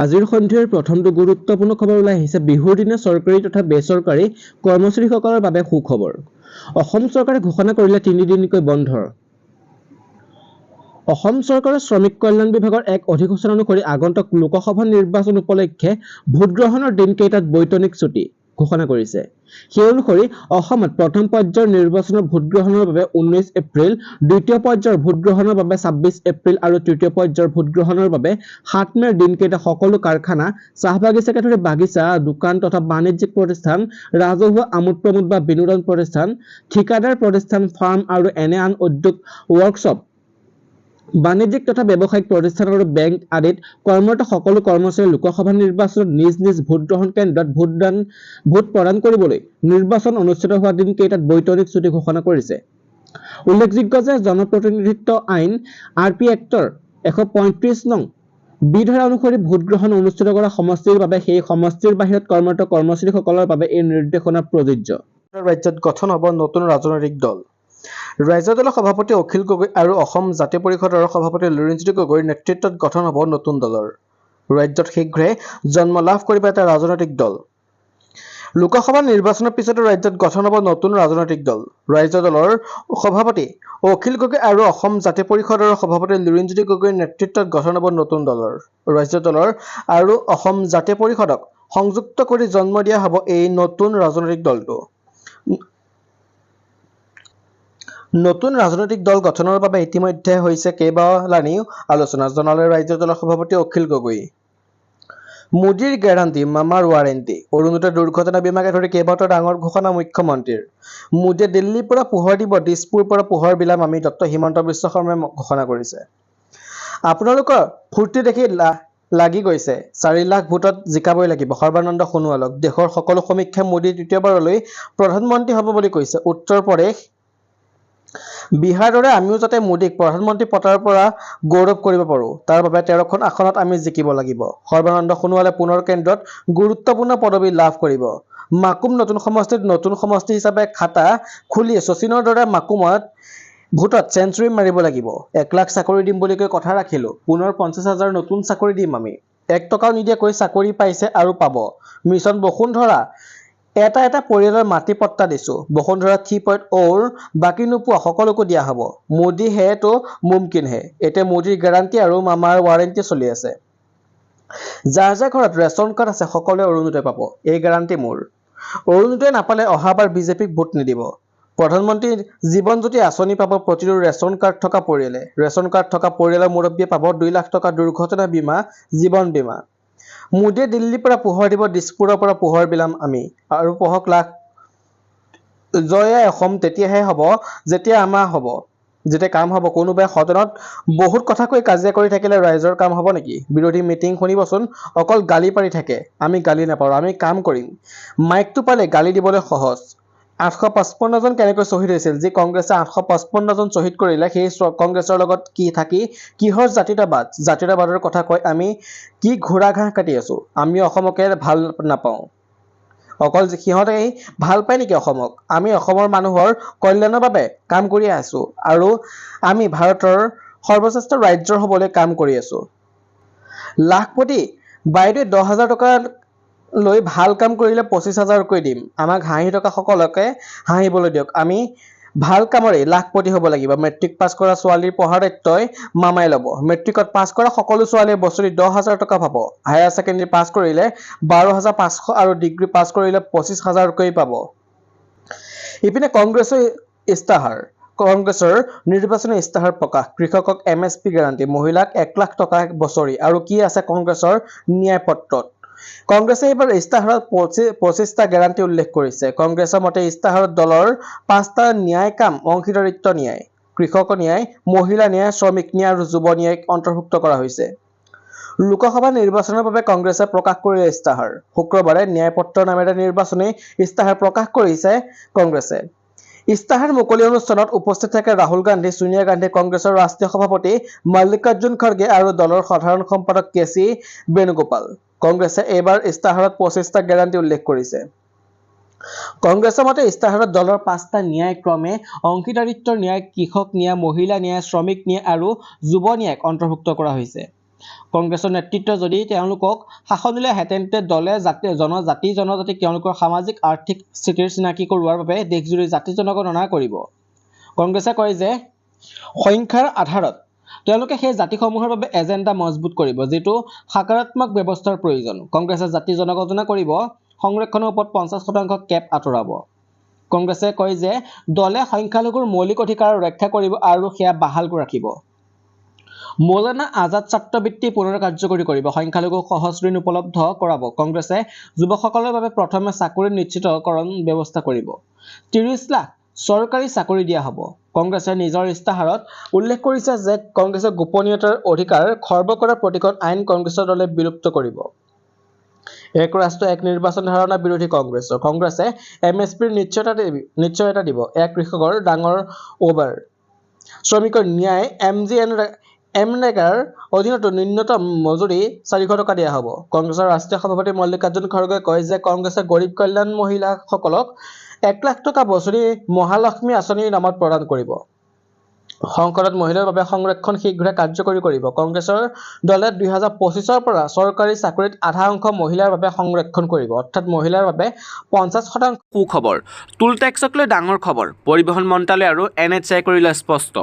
আজিৰ সন্ধিয়াৰ প্ৰথমটো গুৰুত্বপূৰ্ণ খবৰ ওলাই আহিছে বিহুৰ দিনা চৰকাৰী তথা বেচৰকাৰী কৰ্মচাৰীসকলৰ বাবে সুখবৰ। অসম চৰকাৰে ঘোষণা কৰিলে ৩ দিনকৈ বন্ধৰ। অসম চৰকাৰৰ শ্ৰমিক কল্যাণ বিভাগৰ এক অধিসূচনা অনুসৰি আগন্তুক লোকসভা নিৰ্বাচন উপলক্ষে ভোটগ্ৰহণৰ দিনকেইটাত বৈতনিক ছুটি ঘোষণা কৰিছে। সেই অনুসৰি অসমত প্ৰথম পৰ্যায়ৰ নিৰ্বাচনৰ ভোটগ্ৰহণৰ বাবে 19 এপ্ৰিল, দ্বিতীয় পৰ্যায়ৰ ভোটগ্ৰহণৰ বাবে 26 এপ্ৰিল আৰু তৃতীয় পৰ্যায়ৰ ভোটগ্ৰহণৰ বাবে 7 মেৰ দিনকেইটা সকলো কাৰখানা, চাহ বাগিচাকে ধৰি বাগিচা, দোকান তথা বাণিজ্যিক প্ৰতিষ্ঠান, ৰাজহুৱা আমোদ প্ৰমোদ বা বিনোদন প্ৰতিষ্ঠান, ঠিকাদাৰ প্ৰতিষ্ঠান, ফাৰ্ম আৰু এনে আন উদ্যোগ, ৱৰ্কশ্বপ, বাণিজ্যিক তথা ব্যৱসায়িক প্ৰতিষ্ঠান আৰু বেংক আদিত কৰ্মৰত সকলো কৰ্মচাৰী লোকসভা নিৰ্বাচনত নিজ নিজ ভোটগ্ৰহণ কেন্দ্ৰত ভোট প্ৰদান কৰিবলৈ নিৰ্বাচন অনুষ্ঠিত হোৱা দিনকেইটাত বৈতনিক ছুটি ঘোষণা কৰিছে। উল্লেখযোগ্য যে জনপ্ৰতিনিধিত্ব আইন RP এক্টৰ 135 নং বি ধাৰা অনুসৰি ভোটগ্ৰহণ অনুষ্ঠিত কৰা সমষ্টিৰ বাবে সেই সমষ্টিৰ বাহিৰত কৰ্মৰত কৰ্মচাৰীসকলৰ বাবে এই নিৰ্দেশনা প্ৰযোজ্য। ৰাজ্যত গঠন হ'ব নতুন ৰাজনৈতিক দল। ৰাজ্যিক দলৰ সভাপতি অখিল গগৈ আৰু অসম জাতীয় পৰিষদৰ সভাপতি লুৰিণজ্যোতি গগৈৰ নেতৃত্বত গঠন হ'ব নতুন দলৰ। ৰাজ্যত শীঘ্ৰে জন্ম লাভ কৰিব এটা ৰাজনৈতিক দল। লোকসভা নিৰ্বাচনৰ পিছতে ৰাজ্যত গঠন হ'ব নতুন ৰাজনৈতিক দল। ৰাজ্য দলৰ সভাপতি অখিল গগৈ আৰু অসম জাতীয় পৰিষদৰ সভাপতি লুৰিণজ্যোতি গগৈৰ নেতৃত্বত গঠন হ'ব নতুন দলৰ। ৰাজ্য দলৰ আৰু অসম জাতীয় পৰিষদক সংযুক্ত কৰি জন্ম দিয়া হ'ব এই নতুন ৰাজনৈতিক দলটো। নতুন ৰাজনৈতিক দল গঠনৰ বাবে ইতিমধ্যে হৈছে কেইবালানি আলোচনা, জনালে ৰাজ্য দলৰ সভাপতি অখিল গগৈ। মোদীৰ গেৰাণ্টি, মামাৰ ৱাৰেণ্টি, অৰুণোদয় দুৰ্ঘটনা বীমাকে ধৰি কেইবাটাও ডাঙৰ ঘোষণা মুখ্যমন্ত্ৰীৰ। মোদীয়ে দিল্লীৰ পৰা পোহৰ দিব, দিছপুৰৰ পৰা পোহৰ বিলাম আমি, ডক্টৰ হিমন্ত বিশ্ব শৰ্মাই ঘোষণা কৰিছে। আপোনালোকৰ ফূৰ্তি দেখি লাগি গৈছে, 4 লাখ ভোটত জিকাবই লাগিব, সৰ্বানন্দ সোণোৱালক। দেশৰ সকলো সমীক্ষাই মোদী তৃতীয়বাৰলৈ প্ৰধানমন্ত্ৰী হ'ব বুলি কৈছে। উত্তৰ প্ৰদেশ, বিহাৰ দৰে আমিও যাতে মোদীক প্ৰধানমন্ত্ৰী পতাৰ পৰা গৌৰৱ কৰিব পাৰোঁ, তাৰ বাবে 13খন আসনত আমি জিকিব লাগিব। সৰ্বানন্দ সোণোৱালে পুনৰ কেন্দ্ৰত গুৰুত্বপূৰ্ণ পদবী লাভ কৰিব। মাকুম নতুন সমষ্টিত নতুন সমষ্টি হিচাপে খাটা খুলি শচীনৰ দৰে মাকুমত ভোটত চেঞ্চুৰী মাৰিব লাগিব। 1 লাখ চাকৰি দিম বুলি কৈ কথা ৰাখিলোঁ, পুনৰ 50,000 নতুন চাকৰি দিম আমি। 1 টকাও নিদিয়াকৈ চাকৰি পাইছে আৰু পাব। মিছন বসুন্ধৰা, এটা পৰিয়ালৰ মাটি পট্টা দিছোঁ। বসুন্ধৰা 3.0 বাকী নোপোৱা সকলোকো দিয়া হ'ব। মোদী হে তো মুমকিন হে। এতিয়া মোদীৰ গেৰাণ্টি আৰু মামাৰ ৱাৰেণ্টি চলি আছে। যাৰ যাৰ ঘৰত ৰেচন কাৰ্ড আছে সকলোৱে অৰুণোদয় পাব, এই গেৰাণ্টি মোৰ। অৰুণোদয় নাপালে অহাবাৰ বিজেপিক ভোট নিদিব। প্ৰধানমন্ত্ৰী জীৱন জ্যোতি আঁচনি পাব প্ৰতিটো ৰেচন কাৰ্ড থকা পৰিয়ালে। ৰেচন কাৰ্ড থকা পৰিয়ালৰ মুৰব্বীয়ে পাব 2 লাখ টকা দুৰ্ঘটনা বীমা, জীৱন বীমা। মোদীয়ে দিল্লীৰ পৰা পোহৰ দিব, দিছপুৰৰ পৰা পোহৰ বিলাম আমি, আৰু পঢ়ক লাখ জয় অসম তেতিয়াহে হ'ব যেতিয়া আমাৰ হ'ব, যেতিয়া কাম হ'ব। কোনোবাই সদনত বহুত কথা কৈ কাজিয়া কৰি থাকিলে ৰাইজৰ কাম হ'ব নেকি? বিৰোধী মিটিং শুনিবচোন, অকল গালি পাৰি থাকে। আমি গালি নাপাৰোঁ, আমি কাম কৰিম। মাইকটো পালে গালি দিবলৈ সহজ। 855 জন কেনেকৈ শ্বহীদ হৈছিল? যি কংগ্ৰেছে 855 জন শ্বহীদ কৰিলে, সেই কংগ্ৰেছৰ লগত থাকি কিহৰ জাতীয়তাবাদৰ কথা কয়? আমি কি ঘোঁৰা ঘাঁহ কাটি আছোঁ? আমি অসমকে ভাল নাপাওঁ। অকল সিহঁতে ভাল পায় নেকি অসমক? আমি অসমৰ মানুহৰ কল্যাণৰ বাবে কাম কৰি আছোঁ আৰু আমি ভাৰতৰ সৰ্বশ্ৰেষ্ঠ ৰাজ্যৰ হ'বলৈ কাম কৰি আছোঁ। লাখপতি বাইদেৱে 10,000 টকা লৈ ভাল কাম কৰিলে 25,000কৈ দিম। আমাক হাঁহি থকা সকলকে হাঁহিবলৈ দিয়ক। আমি ভাল কামৰে লাখপতি হ'ব লাগিব। মেট্ৰিক পাছ কৰা ছোৱালীৰ পঢ়াৰ দায়িত্বই মামাই ল'ব। মেট্ৰিকত পাছ কৰা সকলো ছোৱালীয়ে বছৰি 10,000 টকা পাব। হায়াৰ ছেকেণ্ডেৰী পাছ কৰিলে 12,500 আৰু ডিগ্ৰী পাছ কৰিলে 25,000কৈ পাব। ইপিনে কংগ্ৰেছৰ নিৰ্বাচনী ইস্তাহাৰ প্ৰকাশ। কৃষকক MSP গেৰাণ্টি, মহিলাক 1 লাখ টকা বছৰি। আৰু কি আছে কংগ্ৰেছৰ ন্যায় পত্ৰত? কংগ্ৰেছে এইবাৰ ইস্তাহাৰত 25টা গেৰাণ্টি উল্লেখ কৰিছে। কংগ্ৰেছৰ মতে ইস্তাহাৰত দলৰ 5টা ন্যায় কাম অংশীদাৰিত্ব ন্যায়, কৃষক ন্যায়, মহিলা ন্যায়, শ্ৰমিক ন্যায় আৰু যুৱ ন্যায় অন্তৰ্ভুক্ত কৰা হৈছে। লোকসভা নিৰ্বাচনৰ বাবে কংগ্ৰেছে প্ৰকাশ কৰিলে ইস্তাহাৰ। শুক্ৰবাৰে ন্যায়পত্ৰ নামেৰে নিৰ্বাচনী ইস্তাহাৰ প্ৰকাশ কৰিছে কংগ্ৰেছে। ইস্তাহাৰ মুকলি অনুষ্ঠানত উপস্থিত থাকে ৰাহুল গান্ধী, সোনিয়া গান্ধী, কংগ্ৰেছৰ ৰাষ্ট্ৰীয় সভাপতি মল্লিকাৰ্জুন খৰ্গে আৰু দলৰ সাধাৰণ সম্পাদক KC বেণুগোপাল। কংগ্ৰেছে এইবাৰ ইস্তাহাৰত 25টা গেৰাণ্টি উল্লেখ কৰিছে। কংগ্ৰেছৰ মতে ইস্তাহাৰত দলৰ 5টা ন্যায় ক্ৰমে অংশীদাৰিত্বৰ ন্যায়, কৃষক ন্যায়, মহিলা ন্যায়, শ্ৰমিক ন্যায় আৰু যুৱ ন্যায়ক অন্তৰ্ভুক্ত কৰা হৈছে। কংগ্ৰেছৰ নেতৃত্ব যদি তেওঁলোকক শাসনলৈ আহে তেন্তে দলে জনজাতিক তেওঁলোকৰ সামাজিক আৰ্থিক স্থিতিৰ চিনাকি কৰোৱাৰ বাবে দেশজুৰি জাতি জনগণনা কৰিব। কংগ্ৰেছে কয় যে সংখ্যাৰ আধাৰত তেওঁলোকে সেই জাতিসমূহৰ বাবে এজেণ্ডা মজবুত কৰিব, যিটো সকাৰাত্মক ব্যৱস্থাৰ প্ৰয়োজন। কংগ্ৰেছে জাতি জনগণনা কৰিব, সংৰক্ষণৰ ওপৰত 50% কেপ আঁতৰাব। কংগ্ৰেছে কয় যে দলে সংখ্যালঘুৰ মৌলিক অধিকাৰ ৰক্ষা কৰিব আৰু সেয়া বাহাল ৰাখিব। মৌলানা আজাদ ছাত্ৰবৃত্তি পুনৰ কাৰ্যকৰী কৰিব, সংখ্যালঘুক সহজ ঋণ উপলব্ধ কৰাব। কংগ্ৰেছে যুৱকসকলৰ বাবে প্ৰথমে চাকৰি নিশ্চিতকৰণ ব্যৱস্থা কৰিব। 30 লাখ চৰকাৰী চাকৰি দিয়া হ'ব। কংগ্ৰেছে নিজৰ ইস্তাহাৰত উল্লেখ কৰিছে যে কংগ্ৰেছে গোপনীয়তাৰ অধিকাৰ খৰ্ব কৰা প্ৰতিখন আইন কংগ্ৰেছৰ দলে বিলুপ্ত কৰিব। এক ৰাষ্ট্ৰ এক নিৰ্বাচন ধাৰণা বিৰোধী কংগ্ৰেছে MSPৰ নিশ্চয়তা দিব। এক কৃষকৰ ডাঙৰ অভাৰ। শ্ৰমিকৰ ন্যায় MNৰেগাৰ অধীনত ন্যূনতম মজুৰি 400 টকা দিয়া হ'ব। কংগ্ৰেছৰ ৰাষ্ট্ৰীয় সভাপতি মল্লিকাৰ্জুন খড়গেই কয় যে কংগ্ৰেছে গৰীব কল্যাণ মহিলাসকলক 1 লাখ টকা বছৰি মহালক্ষ্মী আঁচনিৰ নামত প্ৰদান কৰিব। সংসদত মহিলাৰ বাবে সংৰক্ষণ শীঘ্ৰে কাৰ্যকৰী কৰিব। কংগ্ৰেছৰ দলে 2025ৰ পৰা চৰকাৰী চাকৰিত আধা অংশ মহিলাৰ বাবে সংৰক্ষণ কৰিব, অৰ্থাৎ মহিলাৰ বাবে 50%। সুখবৰ, টুল টেক্সক লৈ ডাঙৰ খবৰ। পৰিবহণ মন্ত্ৰালয় আৰু NHAই কৰিলে স্পষ্ট।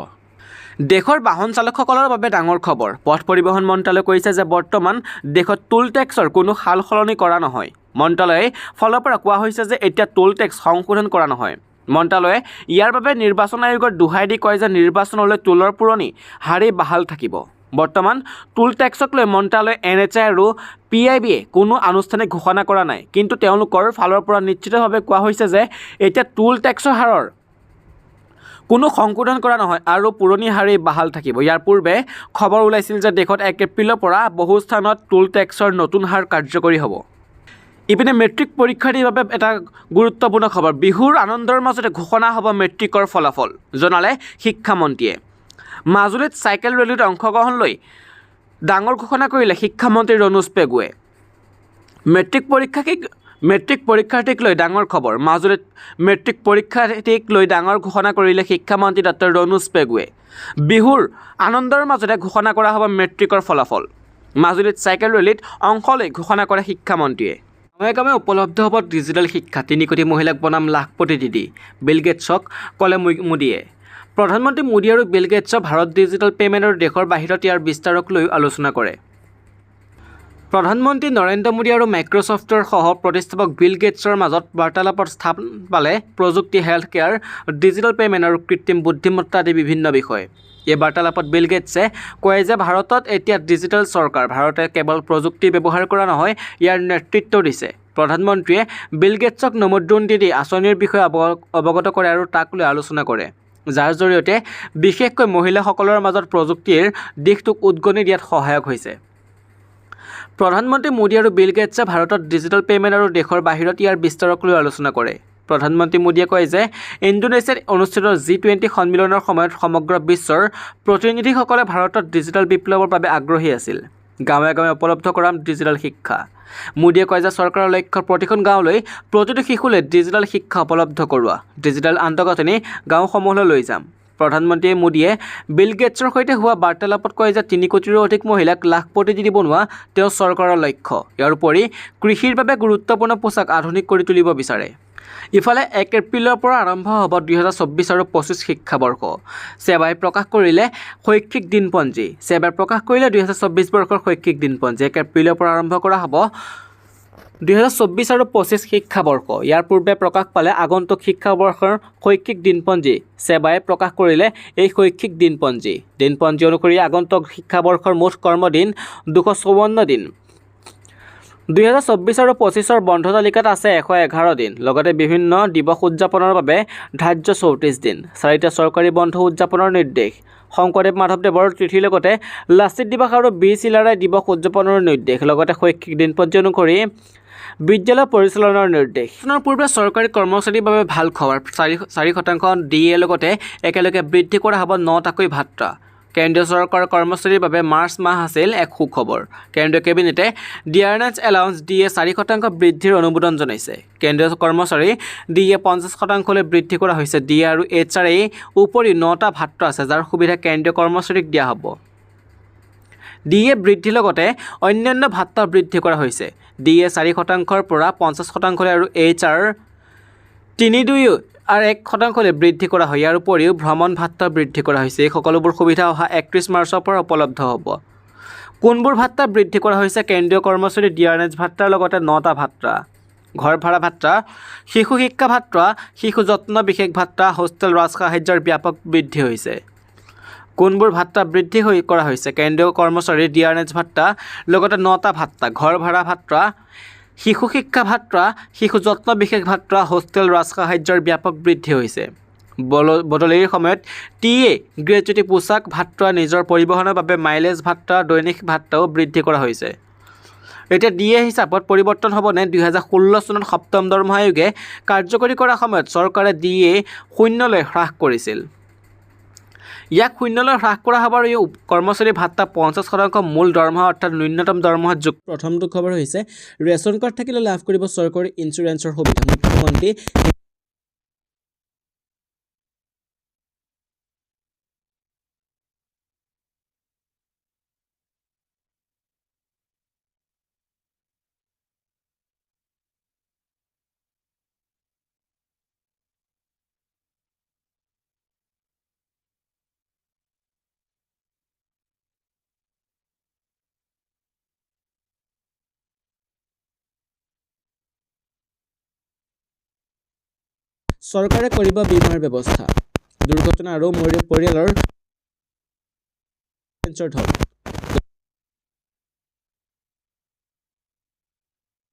দেশৰ বাহন চালকসকলৰ বাবে ডাঙৰ খবৰ। পথ পৰিবহণ মন্ত্ৰালয়ে কৈছে যে বৰ্তমান দেশত টুল টেক্সৰ কোনো সাল সলনি কৰা নহয়। মন্ত্ৰালয়ে ফালৰ পৰা কোৱা হৈছে যে এতিয়া টুল টেক্স সংশোধন কৰা নহয়। মন্ত্ৰালয়ে ইয়াৰ বাবে নিৰ্বাচন আয়োগৰ দোহাই দি কয় যে নিৰ্বাচনলৈ টুলৰ পুৰণি হাৰেই বাহাল থাকিব। বৰ্তমান টুল টেক্সক লৈ মন্ত্ৰালয়, NHAই আৰু PIBয়ে কোনো আনুষ্ঠানিক ঘোষণা কৰা নাই, কিন্তু তেওঁলোকৰ ফালৰ পৰা নিশ্চিতভাৱে কোৱা হৈছে যে এতিয়া টুল টেক্সৰ হাৰৰ কোনো সংশোধন কৰা নহয় আৰু পুৰণি হাৰেই বাহাল থাকিব। ইয়াৰ পূৰ্বে খবৰ ওলাইছিল যে দেশত 1 এপ্ৰিলৰ পৰা বহু স্থানত টুল টেক্সৰ নতুন হাৰ কাৰ্যকৰী হ'ব। ইপিনে মেট্ৰিক পৰীক্ষাৰ্থীৰ বাবে এটা গুৰুত্বপূৰ্ণ খবৰ। বিহুৰ আনন্দৰ মাজতে ঘোষণা হ'ব মেট্ৰিকৰ ফলাফল, জনালে শিক্ষামন্ত্ৰীয়ে। মাজুলীত চাইকেল ৰেলীত অংশগ্ৰহণ লৈ ডাঙৰ ঘোষণা কৰিলে শিক্ষামন্ত্ৰী ৰণোজ পেগুৱে। মেট্ৰিক পৰীক্ষাৰ্থীক লৈ ডাঙৰ খবৰ। মাজুলীত মেট্ৰিক পৰীক্ষাৰ্থীক লৈ ডাঙৰ ঘোষণা কৰিলে শিক্ষামন্ত্ৰী ডক্টৰ ৰণোজ পেগুৱে। বিহুৰ আনন্দৰ মাজতে ঘোষণা কৰা হ'ব মেট্ৰিকৰ ফলাফল। মাজুলীত চাইকেল ৰেলীত অংশ লৈ ঘোষণা কৰে শিক্ষামন্ত্ৰীয়ে। গাঁৱে উপলব্ধ হ'ব ডিজিটেল শিক্ষা, 3 কোটি মহিলাক বনাম লাখপতি দিদি, বিল গেটছক ক'লে মোদীয়ে। প্ৰধানমন্ত্ৰী মোদী আৰু বিল গেটছে ভাৰত ডিজিটেল পেমেণ্টৰ দেশৰ বাহিৰত ইয়াৰ বিস্তাৰক লৈ আলোচনা কৰে। প্ৰধানমন্ত্ৰী নৰেন্দ্ৰ মোদী আৰু মাইক্ৰছফ্টৰ সহ প্ৰতিষ্ঠাপক বিল গেটছৰ মাজত বাৰ্তালাপত স্থান পালে প্ৰযুক্তি, হেল্থ কেয়াৰ, ডিজিটেল পেমেণ্ট আৰু কৃত্ৰিম বুদ্ধিমত্তা আদি বিভিন্ন বিষয়। এই বাৰ্তালাপত বিল গেটছে কয় যে ভাৰতত এতিয়া ডিজিটেল চৰকাৰ। ভাৰতে কেৱল প্ৰযুক্তি ব্যৱহাৰ কৰা নহয়, ইয়াৰ নেতৃত্ব দিছে। প্ৰধানমন্ত্ৰীয়ে বিল গেটছক নমোদ্ৰণ দি আঁচনিৰ বিষয়ে অৱগত কৰে আৰু তাক লৈ আলোচনা কৰে, যাৰ জৰিয়তে বিশেষকৈ মহিলাসকলৰ মাজত প্ৰযুক্তিৰ দিশটোক উদগনি দিয়াত সহায়ক হৈছে। প্ৰধানমন্ত্ৰী মোদী আৰু বিল গেটছে ভাৰতত ডিজিটেল পেমেণ্ট আৰু দেশৰ বাহিৰত ইয়াৰ বিস্তাৰক লৈ আলোচনা কৰে। প্ৰধানমন্ত্ৰী মোদীয়ে কয় যে ইণ্ডোনেছিয়াত অনুষ্ঠিত G20 সন্মিলনৰ সময়ত সমগ্ৰ বিশ্বৰ প্ৰতিনিধিসকলে ভাৰতত ডিজিটেল বিপ্লৱৰ বাবে আগ্ৰহী আছিল। গাঁৱে উপলব্ধ কৰা ডিজিটেল শিক্ষা। মোদীয়ে কয় যে চৰকাৰৰ লক্ষ্য প্ৰতিখন গাঁৱলৈ প্ৰতিটো শিশুলৈ ডিজিটেল শিক্ষা উপলব্ধ কৰোৱা। ডিজিটেল আন্তঃগাঁথনি গাঁওসমূহলৈ লৈ যাম। প্ৰধানমন্ত্ৰী মোদীয়ে বিল গেটছৰ সৈতে হোৱা বাৰ্তালাপত কয় যে 3 কোটিৰো অধিক মহিলাক লাখপতি দিদি বনোৱা তেওঁৰ চৰকাৰৰ লক্ষ্য। ইয়াৰ উপৰি কৃষিৰ বাবে গুৰুত্বপূৰ্ণ পোছাক আধুনিক কৰি তুলিব বিচাৰে। ইফালে 1 এপ্ৰিলৰ পৰা আৰম্ভ হ'ব 2024 আৰু 25 শিক্ষাবৰ্ষ। সেৱাই প্ৰকাশ কৰিলে শৈক্ষিক দিনপঞ্জী। সেৱাই প্ৰকাশ কৰিলে 2024 বৰ্ষৰ শৈক্ষিক দিনপঞ্জী। 1 এপ্ৰিলৰ পৰা আৰম্ভ কৰা হ'ব 2024 আৰু 25 শিক্ষাবৰ্ষ। ইয়াৰ পূৰ্বে প্ৰকাশ পালে আগন্তুক শিক্ষাবৰ্ষৰ শৈক্ষিক দিনপঞ্জী। সেৱাই প্ৰকাশ কৰিলে এই শৈক্ষিক দিনপঞ্জী অনুসৰি আগন্তুক শিক্ষাবৰ্ষৰ মুঠ কৰ্মদিন 254 দিন। 2024 আৰু 25ৰ বন্ধ তালিকাত আছে 111 দিন। লগতে বিভিন্ন দিৱস উদযাপনৰ বাবে ধাৰ্য 34 দিন। 4টা চৰকাৰী বন্ধ উদযাপনৰ নিৰ্দেশ। শংকৰদেৱ মাধৱদেৱৰ তিথিৰ লগতে লাচিত দিৱস আৰু বীৰ চিলাৰায় দিৱস উদযাপনৰ নিৰ্দেশ। লগতে শৈক্ষিক দিনপঞ্জী অনুসৰি বিদ্যালয় পৰিচালনাৰ নিৰ্দেশ। পূৰ্বে চৰকাৰী কৰ্মচাৰীৰ বাবে ভাল খবৰ। 4% DA লগতে একেলগে বৃদ্ধি কৰা হ'ব 9টাকৈ ভাত্তা। কেন্দ্ৰীয় চৰকাৰৰ কৰ্মচাৰীৰ বাবে মাৰ্চ মাহ আছিল এক সুখবৰ। কেন্দ্ৰীয় কেবিনেটে ডিয়াৰনেছ এলাউন্স DA 4% বৃদ্ধিৰ অনুমোদন জনাইছে। কেন্দ্ৰীয় কৰ্মচাৰী DA 50%লৈ বৃদ্ধি কৰা হৈছে। DA আৰু HRA উপৰি 9টা ভাত্তা আছে, যাৰ সুবিধা কেন্দ্ৰীয় কৰ্মচাৰীক দিয়া হ'ব। ডিএ বৃদ্ধিৰ লগতে অন্যান্য ভাত্তা বৃদ্ধি কৰা হৈছে। ডিএ 4% পৰা 50% আৰু HR 3.1% বৃদ্ধি কৰা হয়। ইয়াৰ উপৰিও ভ্ৰমণ ভাত্তা বৃদ্ধি কৰা হৈছে। এই সকলোবোৰ সুবিধা অহা 31 মাৰ্চৰ পৰা উপলব্ধ হ'ব। কোনবোৰ ভাত্তা বৃদ্ধি কৰা হৈছে? কেন্দ্ৰীয় কৰ্মচাৰী ডিআৰএছ ভাত্তাৰ লগতে 9টা ভাত্তা: ঘৰ ভাড়া ভাত্তা, শিশু শিক্ষা ভাত্তা, শিশু যত্ন বিশেষ ভাত্তা, হোষ্টেল ৰাজসাহায্যৰ ব্যাপক বৃদ্ধি হৈছে। কোনবোৰ ভাত্তা বৃদ্ধি কৰা হৈছে? কেন্দ্ৰীয় কৰ্মচাৰী ডিআৰএছ ভাত্তা লগতে 9টা ভাত্তা: ঘৰ ভাড়া ভাত্তা, শিশু শিক্ষা ভাত্তা, শিশু যত্ন বিশেষ ভাত্তা, হোষ্টেল ৰাজসাহায্যৰ ব্যাপক বৃদ্ধি হৈছে। বদলিৰ সময়ত টিএ গ্ৰেজুৱেটি পোচাক ভাত্তা, নিজৰ পৰিবহণৰ বাবে মাইলেজ ভাত্তা, দৈনিক ভাত্তাও বৃদ্ধি কৰা হৈছে। এতিয়া ডিএ হিচাপত পৰিৱৰ্তন হ'বনে? 2016 চনত সপ্তম দৰমহা আয়োগে কাৰ্যকৰী কৰাৰ সময়ত চৰকাৰে ডিএ 0লৈ হ্ৰাস কৰিছিল। ইয়াক 0লৈ হ্ৰাস কৰা হ'ব আৰু কৰ্মচাৰী ভাত্তা 50% মূল দৰমহা অৰ্থাৎ ন্যূনতম দৰমহাত যোগ। প্ৰথমটো খবৰ হৈছে ৰেচন কাৰ্ড থাকিলে লাভ কৰিব চৰকাৰী ইঞ্চুৰেঞ্চৰ সুবিধা। মুখ্যমন্ত্ৰী চৰকাৰে কৰিব বীমাৰ ব্যৱস্থা, দুৰ্ঘটনা আৰু পৰিয়ালৰ ধন।